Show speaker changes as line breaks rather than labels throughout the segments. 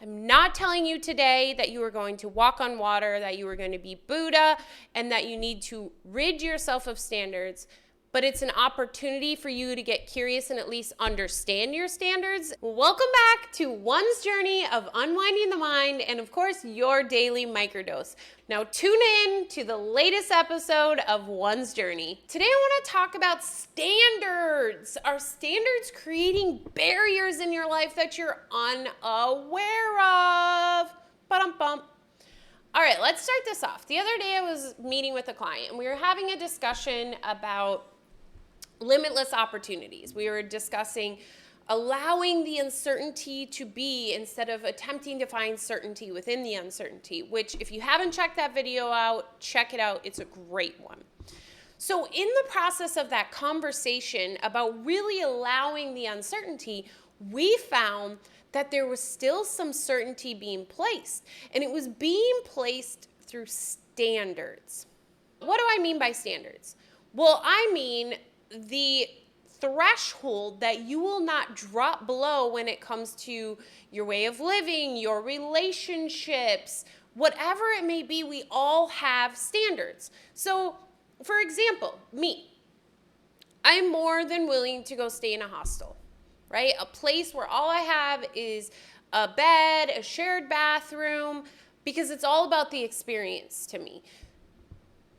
I'm not telling you today that you are going to walk on water, that you are going to be Buddha, and that you need to rid yourself of standards. But it's an opportunity for you to get curious and at least understand your standards. Welcome back to one's journey of unwinding the mind and, of course, your daily microdose. Now, tune in to the latest episode of One's Journey. Today, I want to talk about standards. Are standards creating barriers in your life that you're unaware of? Ba-dum-bum. All right, let's start this off. The other day, I was meeting with a client, and we were having a discussion about limitless opportunities. We were discussing allowing the uncertainty to be instead of attempting to find certainty within the uncertainty, which if you haven't checked that video out, check it out. It's a great one. So in the process of that conversation about really allowing the uncertainty, we found that there was still some certainty being placed, and it was being placed through standards. What do I mean by standards? Well, I mean the threshold that you will not drop below when it comes to your way of living, your relationships, whatever it may be. We all have standards. So, for example, me, I'm more than willing to go stay in a hostel, right? A place where all I have is a bed, a shared bathroom, because it's all about the experience to me.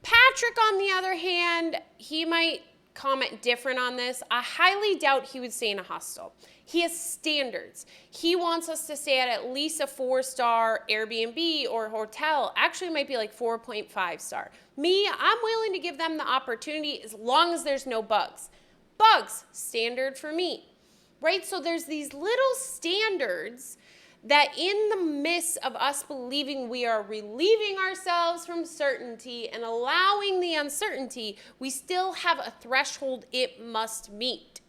Patrick, on the other hand, he might comment different on this. I highly doubt he would stay in a hostel. He has standards. He wants us to stay at least a 4-star Airbnb or hotel. Actually, it might be like 4.5 star. Me, I'm willing to give them the opportunity as long as there's no bugs. Bugs, standard for me, right? So there's these little standards that in the midst of us believing we are relieving ourselves from certainty and allowing the uncertainty, we still have a threshold it must meet.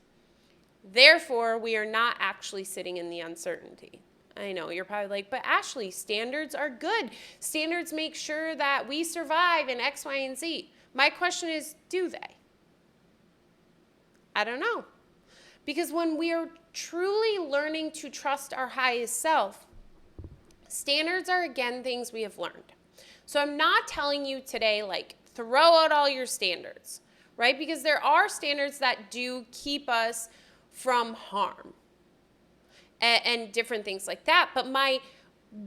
Therefore, we are not actually sitting in the uncertainty. I know, you're probably like, but Ashley, standards are good. Standards make sure that we survive in X, Y, and Z. My question is, do they? I don't know. Because when we are truly learning to trust our highest self, standards are, again, things we have learned. So I'm not telling you today, like, throw out all your standards, right? Because there are standards that do keep us from harm and different things like that. But my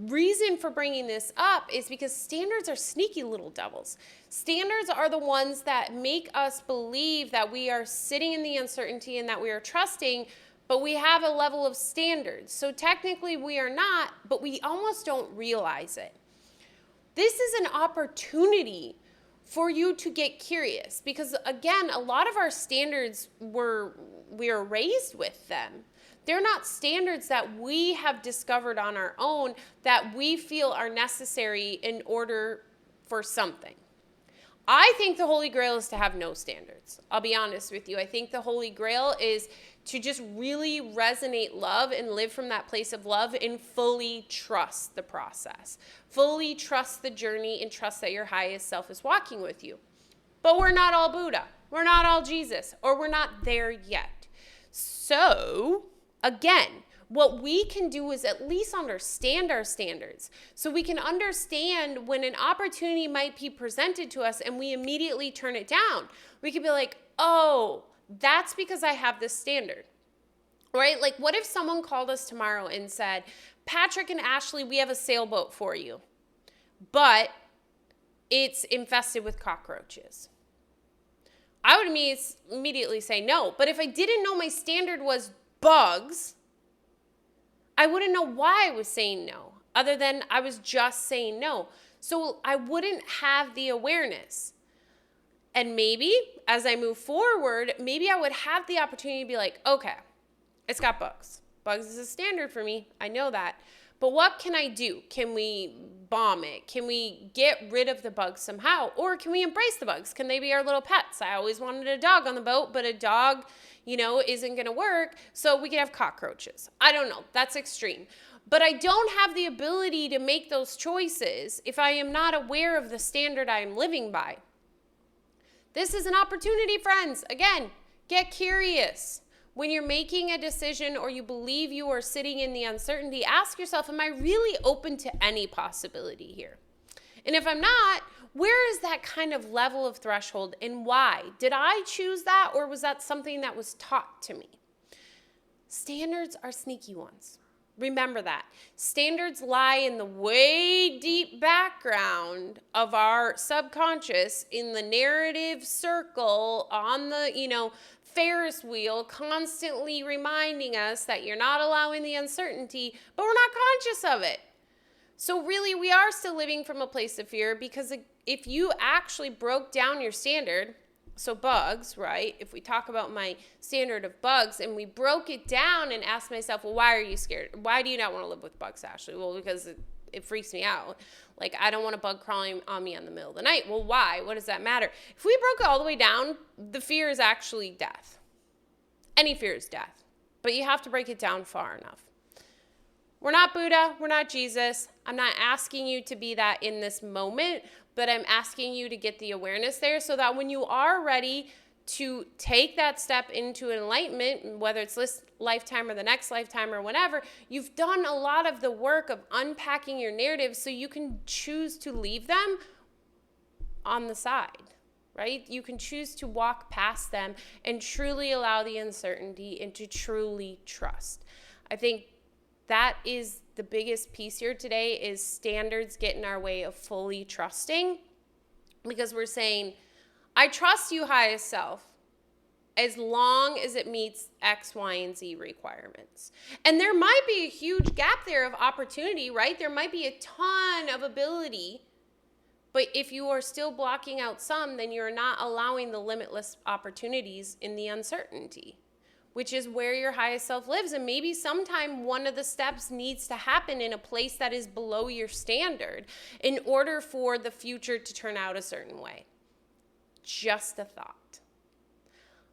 reason for bringing this up is because standards are sneaky little devils. Standards are the ones that make us believe that we are sitting in the uncertainty and that we are trusting, but we have a level of standards. So technically we are not, but we almost don't realize it. This is an opportunity for you to get curious because, again, a lot of our standards we are raised with them. They're not standards that we have discovered on our own that we feel are necessary in order for something. I think the Holy Grail is to have no standards. I'll be honest with you. I think the Holy Grail is to just really resonate love and live from that place of love and fully trust the process. Fully trust the journey and trust that your highest self is walking with you. But we're not all Buddha. We're not all Jesus, or we're not there yet. So, again, what we can do is at least understand our standards so we can understand when an opportunity might be presented to us and we immediately turn it down. We could be like, oh, that's because I have this standard, right? Like, what if someone called us tomorrow and said, Patrick and Ashley, we have a sailboat for you, but it's infested with cockroaches? I would immediately say no. But if I didn't know my standard was bugs, I wouldn't know why I was saying no, other than I was just saying no. So I wouldn't have the awareness. And maybe as I move forward, maybe I would have the opportunity to be like, okay, it's got bugs. Bugs is a standard for me. I know that. But what can I do? Can we bomb it? Can we get rid of the bugs somehow? Or can we embrace the bugs? Can they be our little pets? I always wanted a dog on the boat, but a dog, isn't going to work. So we could have cockroaches. I don't know. That's extreme. But I don't have the ability to make those choices if I am not aware of the standard I am living by. This is an opportunity, friends. Again, get curious. When you're making a decision or you believe you are sitting in the uncertainty, ask yourself, am I really open to any possibility here? And if I'm not, where is that kind of level of threshold and why? Did I choose that, or was that something that was taught to me? Standards are sneaky ones. Remember that. Standards lie in the way deep background of our subconscious, in the narrative circle, on the, Ferris wheel, constantly reminding us that you're not allowing the uncertainty, but we're not conscious of it. So really, we are still living from a place of fear, because if you actually broke down your standard, so bugs, right? If we talk about my standard of bugs and we broke it down and asked myself, well, why are you scared? Why do you not want to live with bugs, Ashley? Well, because it freaks me out. Like, I don't want a bug crawling on me in the middle of the night. Well, why? What does that matter? If we broke it all the way down, the fear is actually death. Any fear is death. But you have to break it down far enough. We're not Buddha. We're not Jesus. I'm not asking you to be that in this moment, but I'm asking you to get the awareness there so that when you are ready to take that step into enlightenment, whether it's this lifetime or the next lifetime or whatever, you've done a lot of the work of unpacking your narratives so you can choose to leave them on the side, right? You can choose to walk past them and truly allow the uncertainty and to truly trust. I think that is the biggest piece here today, is standards get in our way of fully trusting, because we're saying, I trust you, highest self, as long as it meets X, Y, and Z requirements. And there might be a huge gap there of opportunity, right? There might be a ton of ability, but if you are still blocking out some, then you're not allowing the limitless opportunities in the uncertainty, which is where your highest self lives. And maybe sometime one of the steps needs to happen in a place that is below your standard in order for the future to turn out a certain way. Just a thought.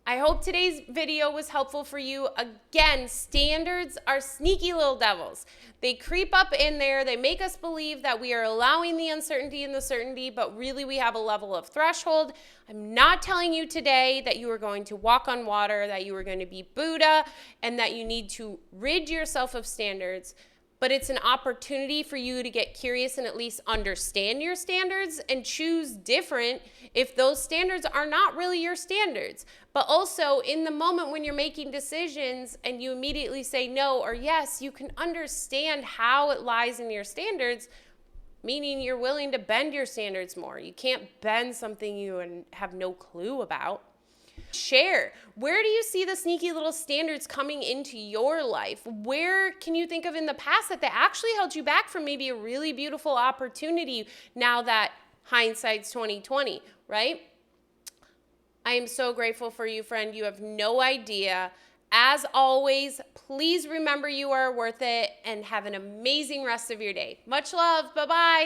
I hope today's video was helpful for you. Again, standards are sneaky little devils. They creep up in there. They make us believe that we are allowing the uncertainty and the certainty, but really we have a level of threshold. I'm not telling you today that you are going to walk on water, that you are going to be Buddha, and that you need to rid yourself of standards. But it's an opportunity for you to get curious and at least understand your standards and choose different if those standards are not really your standards. But also, in the moment when you're making decisions and you immediately say no or yes, you can understand how it lies in your standards, meaning you're willing to bend your standards more. You can't bend something you have no clue about. Share. Where do you see the sneaky little standards coming into your life? Where can you think of in the past that they actually held you back from maybe a really beautiful opportunity now that hindsight's 2020, right? I am so grateful for you, friend. You have no idea. As always, please remember you are worth it, and have an amazing rest of your day. Much love. Bye-bye.